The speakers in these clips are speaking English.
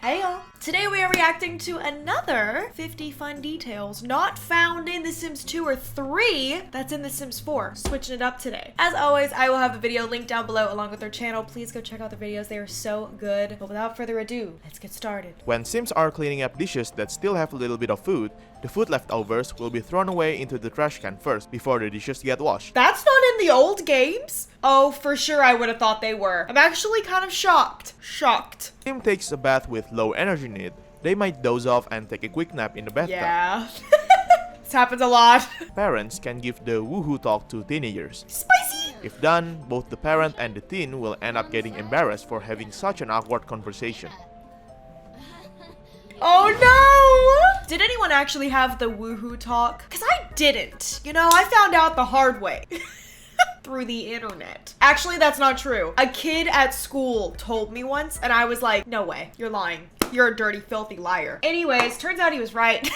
Hey y'all! Today we are reacting to another 50 fun details not found in The Sims 2 or 3 that's in The Sims 4. Switching it up today. As always, I will have the video linked down below along with their channel. Please go check out the videos. They are so good. But without further ado, let's get started. When Sims are cleaning up dishes that still have a little bit of food, the food leftovers will be thrown away into the trash can first before the dishes get washed. That's not in the old games? Oh, for sure I would have thought they were. I'm actually kind of shocked. Sim takes a bath with low energy need. They might doze off and take a quick nap in the bathtub. Yeah. This happens a lot. Parents can give the woohoo talk to teenagers. Spicy! If done, both the parent and the teen will end up getting embarrassed for having such an awkward conversation. Oh no! Did anyone actually have the woohoo talk? Because I didn't. You know, I found out the hard way. Through the internet. Actually, that's not true. A kid at school told me once, and I was like, no way, you're lying. You're a dirty, filthy liar. Anyways, turns out he was right.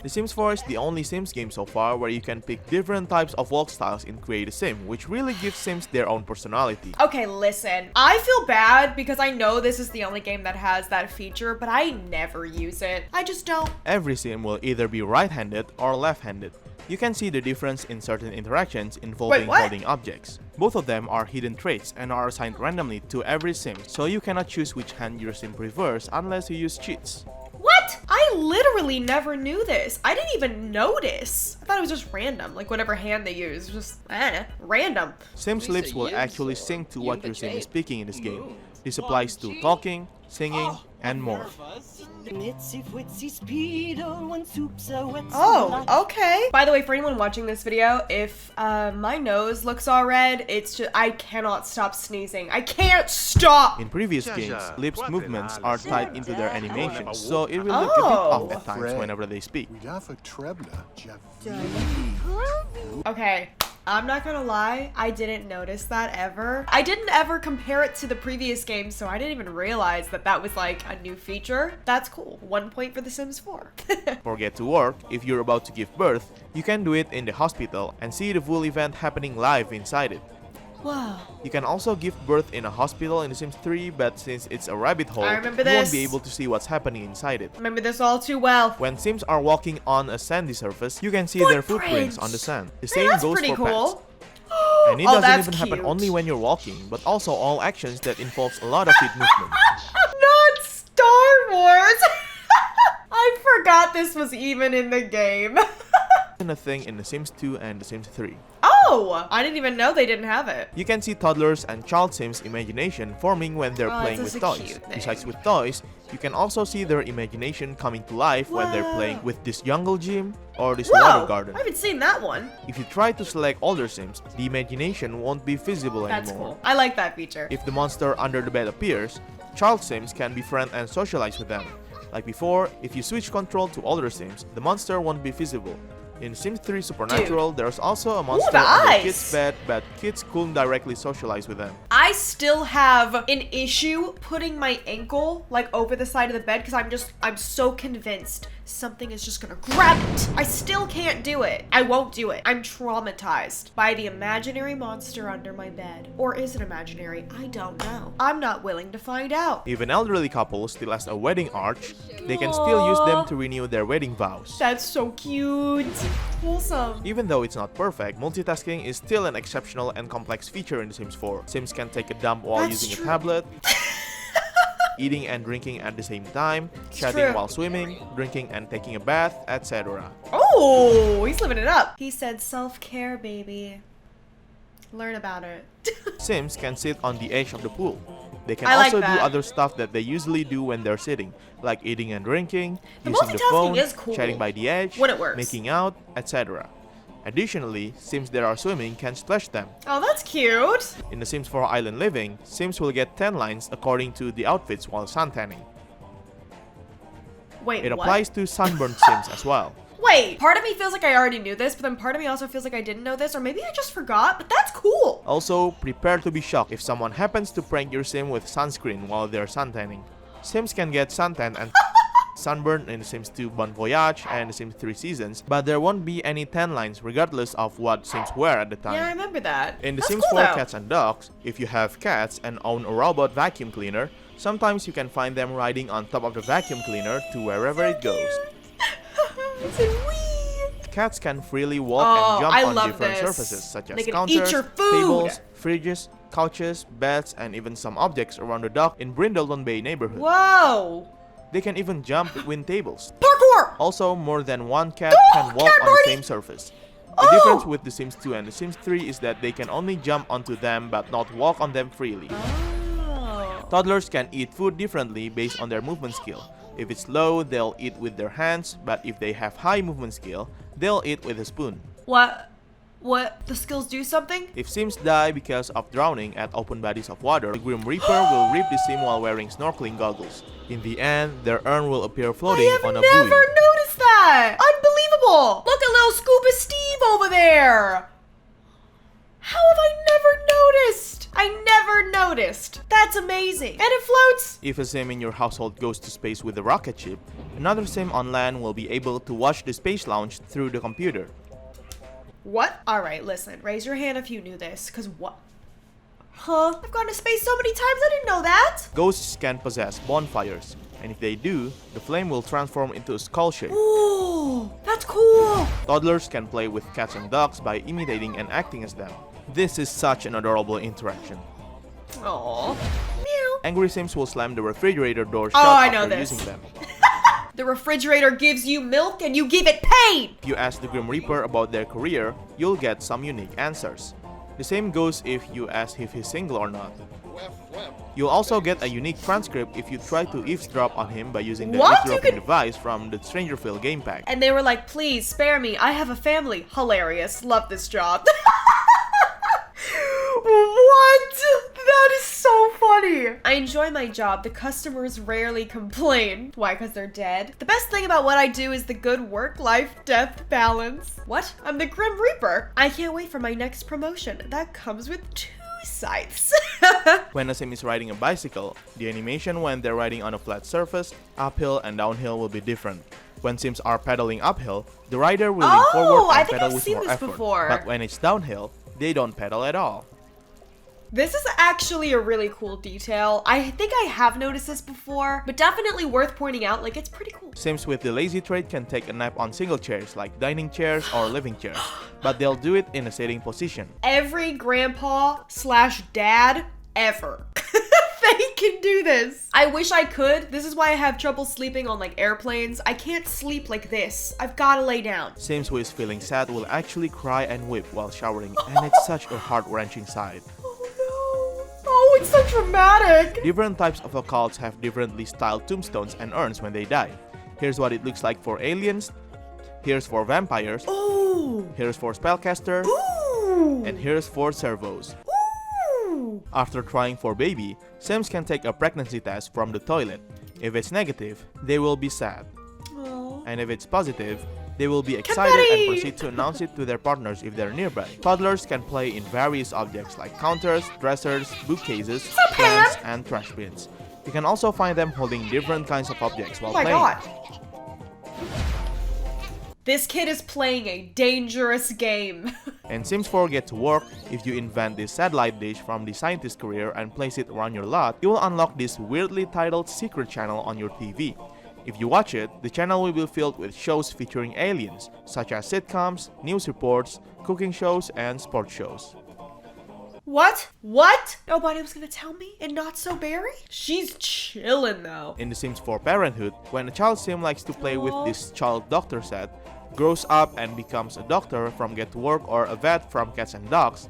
The Sims 4 is the only Sims game so far where you can pick different types of walk styles in Create a Sim, which really gives Sims their own personality. Okay, listen. I feel bad because I know this is the only game that has that feature, but I never use it. I just don't. Every Sim will either be right-handed or left-handed. You can see the difference in certain interactions involving holding objects. Both of them are hidden traits and are assigned randomly to every Sim, so you cannot choose which hand your Sim prefers unless you use cheats. What? I literally never knew this. I didn't even notice. I thought it was just random, like whatever hand they use, just random. Sim's lips will actually sync to what your Sim is speaking in this game. This applies to talking, singing, and more. Oh, okay. By the way, for anyone watching this video, if my nose looks all red, it's just I cannot stop sneezing. I can't stop! In previous games, lips movements are tied into their animations, so it will look a bit off at times whenever they speak. Okay. I'm not gonna lie, I didn't notice that ever. I didn't ever compare it to the previous game, so I didn't even realize that that was like a new feature. That's cool. 1 point for The Sims 4. Forget to work, if you're about to give birth, you can do it in the hospital and see the full event happening live inside it. Wow. You can also give birth in a hospital in The Sims 3, but since it's a rabbit hole, I remember you won't this. be able to see what's happening inside it. Remember this all too well. When Sims are walking on a sandy surface, you can see their footprints on the sand. The same goes for pets. And it doesn't even happen only when you're walking, but also all actions that involves a lot of feet movement. Not Star Wars! I forgot this was even in the game. A thing in The Sims 2 and The Sims 3. Oh! I didn't even know they didn't have it. You can see toddlers and child Sims' imagination forming when they're playing with toys. Besides with toys, you can also see their imagination coming to life when they're playing with this jungle gym or this water garden. I haven't seen that one. If you try to select older Sims, the imagination won't be visible anymore. That's cool. I like that feature. If the monster under the bed appears, child Sims can befriend and socialize with them. Like before, if you switch control to older Sims, the monster won't be visible. In Sims 3 Supernatural, there's also a monster under kids' bed, but kids couldn't directly socialize with them. I still have an issue putting my ankle like over the side of the bed because I'm so convinced something is just gonna grab it. I still can't do it. I won't do it. I'm traumatized by the imaginary monster under my bed. Or is it imaginary? I don't know. I'm not willing to find out. If an elderly couple still has a wedding arch, they can still use them to renew their wedding vows. That's so cute. Wholesome. Even though it's not perfect, multitasking is still an exceptional and complex feature in The Sims 4. Sims can take a dump while using a tablet, eating and drinking at the same time, chatting while swimming, drinking and taking a bath, etc. Oh, he's living it up. He said self-care, baby. Learn about it. Sims can sit on the edge of the pool. They can also do other stuff that they usually do when they're sitting, like eating and drinking, using the phone, chatting by the edge, making out, etc. Additionally, Sims that are swimming can splash them. Oh, that's cute. In The Sims 4 Island Living, Sims will get 10 lines according to the outfits while suntanning. Wait, it applies to sunburned Sims as well. Wait, part of me feels like I already knew this, but then part of me also feels like I didn't know this, or maybe I just forgot, but that's cool. Also, prepare to be shocked if someone happens to prank your Sim with sunscreen while they're suntanning. Sims can get suntan and sunburn in The Sims 2 Bon Voyage and The Sims 3 Seasons, but there won't be any tan lines regardless of what Sims wear at the time. Yeah, I remember that. In The Sims 4 Cats and Dogs, if you have cats and own a robot vacuum cleaner, Sometimes you can find them riding on top of the vacuum cleaner to wherever it goes. It's a wee. Cats can freely walk and jump on different surfaces such as counters, tables, fridges, couches, beds, and even some objects around the dock in Brindleton Bay neighborhood. Whoa! They can even jump between tables. Parkour! Also, more than one cat can walk on the same surface. The difference with The Sims 2 and The Sims 3 is that they can only jump onto them but not walk on them freely. Toddlers can eat food differently based on their movement skill. If it's low, they'll eat with their hands, but if they have high movement skill, they'll eat with a spoon. What? The skills do something? If Sims die because of drowning at open bodies of water, the Grim Reaper will reap the Sim while wearing snorkeling goggles. In the end, their urn will appear floating on a buoy. I have never noticed that! Unbelievable! Look at little Scuba Steve over there! How have I never noticed? I never noticed. That's amazing. And it floats. If a Sim in your household goes to space with a rocket ship, another Sim on land will be able to watch the space launch through the computer. What? Alright, listen. Raise your hand if you knew this, cause what? Huh? I've gone to space so many times, I didn't know that! Ghosts can possess bonfires, and if they do, the flame will transform into a skull shape. Ooh, that's cool! Toddlers can play with cats and dogs by imitating and acting as them. This is such an adorable interaction. Aww. Meow. Angry Sims will slam the refrigerator door shut after using them. The refrigerator gives you milk and you give it pain! If you ask the Grim Reaper about their career, you'll get some unique answers. The same goes if you ask if he's single or not. You'll also get a unique transcript if you try to eavesdrop on him by using the eavesdropping device from the Strangerville game pack. And they were like, please spare me, I have a family. Hilarious, love this job. What? That is so funny. I enjoy my job. The customers rarely complain. Why? Because they're dead. The best thing about what I do is the good work-life-death balance. What? I'm the Grim Reaper. I can't wait for my next promotion. That comes with 2 scythes. When a Sim is riding a bicycle, the animation when they're riding on a flat surface, uphill and downhill will be different. When Sims are pedaling uphill, the rider will lean forward and pedal with more effort. But when it's downhill, they don't pedal at all. This is actually a really cool detail. I think I have noticed this before, but definitely worth pointing out, like it's pretty cool. Sims with the lazy trait can take a nap on single chairs like dining chairs or living chairs, but they'll do it in a sitting position. Every grandpa/dad ever. They can do this. I wish I could. This is why I have trouble sleeping on like airplanes. I can't sleep like this. I've got to lay down. Sims who is feeling sad will actually cry and weep while showering, and it's such a heart-wrenching sight. Oh, it's so dramatic! Different types of occults have differently styled tombstones and urns when they die. Here's what it looks like for aliens. Here's for vampires. Ooh! Here's for spellcaster. Ooh! And here's for servos. Ooh! After trying for baby, Sims can take a pregnancy test from the toilet. If it's negative, they will be sad. Aww. And if it's positive, they will be excited and proceed to announce it to their partners if they're nearby. Toddlers can play in various objects like counters, dressers, bookcases, plants, and trash bins. You can also find them holding different kinds of objects while playing. God. This kid is playing a dangerous game. And Sims 4 get to work. If you invent this satellite dish from the scientist's career and place it around your lot, you will unlock this weirdly titled secret channel on your TV. If you watch it, the channel will be filled with shows featuring aliens, such as sitcoms, news reports, cooking shows, and sports shows. What? What? Nobody was gonna tell me? And not so Barry? She's chillin' though. In The Sims 4 Parenthood, when a child sim likes to play with this child doctor set, grows up and becomes a doctor from Get to Work or a vet from Cats and Dogs,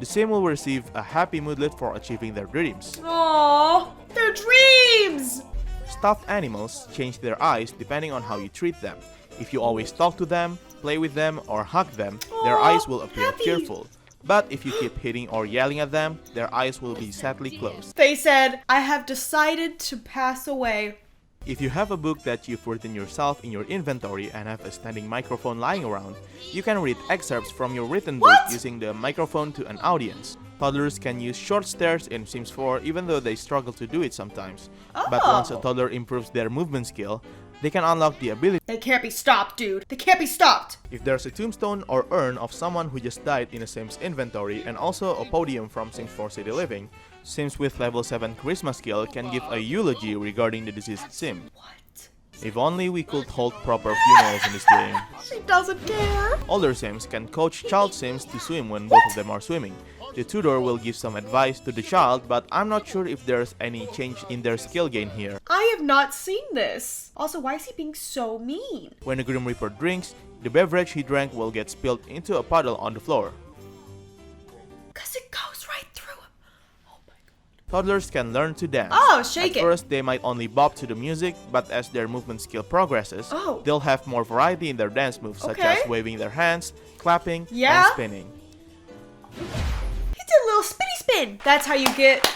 the sim will receive a happy moodlet for achieving their dreams. Aww, their dreams! Stuffed animals change their eyes depending on how you treat them. If you always talk to them, play with them, or hug them, their eyes will appear cheerful. But if you keep hitting or yelling at them, their eyes will be sadly closed. They said, I have decided to pass away. If you have a book that you've written yourself in your inventory and have a standing microphone lying around, you can read excerpts from your written book using the microphone to an audience. Toddlers can use short stares in Sims 4 even though they struggle to do it sometimes. But once a toddler improves their movement skill, they can unlock the ability. They can't be stopped, dude. They can't be stopped. If there's a tombstone or urn of someone who just died in a Sim's inventory and also a podium from Sims 4 City Living, Sims with level 7 charisma skill can give a eulogy regarding the deceased Sim. What? If only we could hold proper funerals in this game. She doesn't care. Older Sims can coach child Sims to swim when both of them are swimming. The tutor will give some advice to the child, but I'm not sure if there's any change in their skill gain here. I have not seen this. Also, why is he being so mean? When the Grim Reaper drinks, the beverage he drank will get spilled into a puddle on the floor. Cause it goes right through him. Oh my god. Toddlers can learn to dance. Oh, shake At it. first, they might only bop to the music, but as their movement skill progresses, Oh. they'll have more variety in their dance moves, such Okay. as waving their hands, clapping, Yeah. and spinning. He did a little spinny spin. That's how you get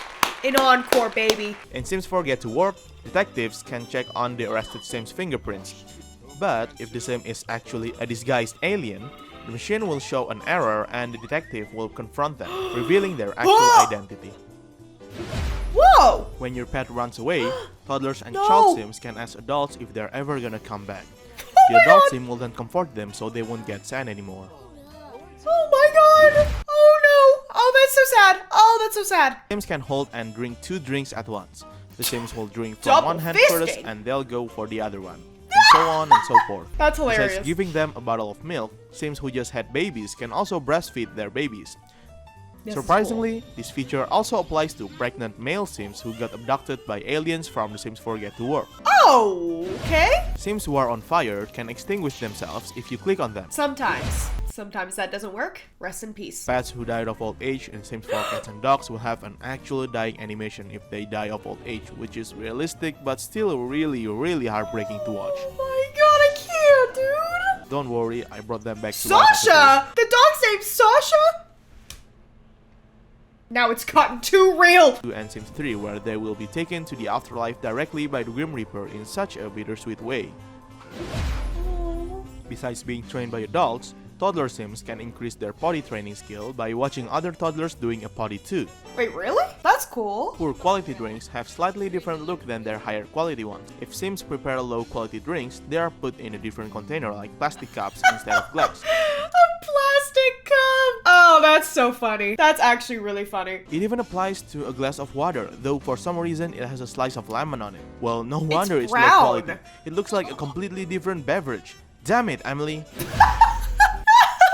an encore, baby. In Sims 4 Get to Work, detectives can check on the arrested Sim's fingerprints. But if the Sim is actually a disguised alien, the machine will show an error and the detective will confront them, revealing their actual identity. Whoa! When your pet runs away, toddlers and No. child Sims can ask adults if they're ever gonna come back. The my adult God. Sim will then comfort them so they won't get sad anymore. Oh my god! Oh no! Oh, that's so sad! Oh, that's so sad! Sims can hold and drink 2 drinks at once. The Sims will drink from Double one hand fisting. first and they'll go for the other one. And so on and so forth. That's hilarious. Besides giving them a bottle of milk, Sims who just had babies can also breastfeed their babies. This is Surprisingly, this feature also applies to pregnant male Sims who got abducted by aliens from the Sims 4 Get to Work. Oh, okay. Sims who are on fire can extinguish themselves if you click on them. Sometimes. Sometimes that doesn't work. Rest in peace. Pets who died of old age in Sims 4 Cats and Dogs will have an actual dying animation if they die of old age, which is realistic but still really heartbreaking to watch. Oh my god, I can't, dude! Don't worry, I brought them back to life after Sasha! The dog's name's Sasha? Now it's gotten too real! to and Sims 3, where they will be taken to the afterlife directly by the Grim Reaper in such a bittersweet way. Besides being trained by adults, toddler Sims can increase their potty training skill by watching other toddlers doing a potty too. Wait, really? That's cool. Poor quality drinks have slightly different look than their higher quality ones. If Sims prepare low quality drinks, they are put in a different container like plastic cups instead of glass. A plastic cup! Oh, that's so funny. That's actually really funny. It even applies to a glass of water, though for some reason it has a slice of lemon on it. Well, no wonder it's low brown. quality. It looks like a completely different beverage. Damn it, Emily.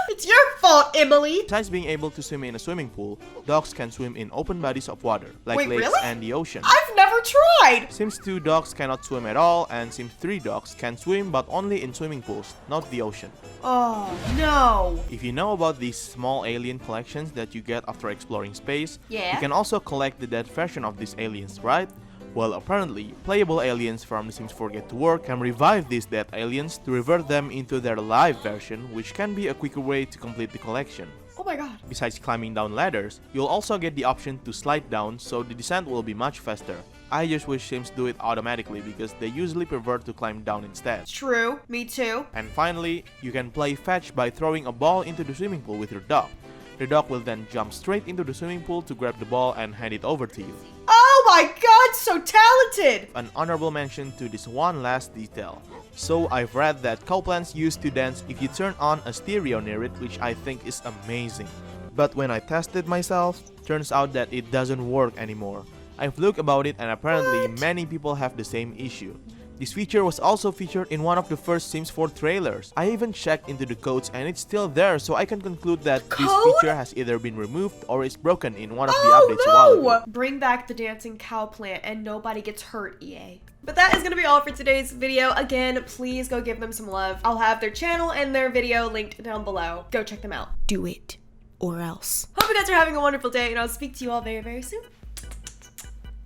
It's your fault, Emily! Besides being able to swim in a swimming pool, dogs can swim in open bodies of water, like Wait, lakes really? and the ocean. I've never tried! Sims 2 dogs cannot swim at all, and Sims 3 dogs can swim but only in swimming pools, not the ocean. Oh, no. If you know about these small alien collections that you get after exploring space, Yeah. you can also collect the dead version of these aliens, right? Well, apparently, playable aliens from The Sims 4 Get to Work can revive these dead aliens to revert them into their live version, which can be a quicker way to complete the collection. Oh my god. Besides climbing down ladders, you'll also get the option to slide down, so the descent will be much faster. I just wish Sims do it automatically because they usually prefer to climb down instead. True. Me too. And finally, you can play fetch by throwing a ball into the swimming pool with your dog. The dog will then jump straight into the swimming pool to grab the ball and hand it over to you. Oh my god, so talented! An honorable mention to this one last detail. So I've read that cowplants used to dance if you turn on a stereo near it, which I think is amazing. But when I tested myself, turns out that it doesn't work anymore. I've looked about it and apparently many people have the same issue. This feature was also featured in one of the first Sims 4 trailers. I even checked into the codes and it's still there, so I can conclude that this feature has either been removed or is broken in one of the updates a while ago. Bring back the dancing cow plant and nobody gets hurt, EA. But that is going to be all for today's video. Again, please go give them some love. I'll have their channel and their video linked down below. Go check them out. Do it or else. Hope you guys are having a wonderful day and I'll speak to you all very, very soon.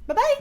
Bye-bye.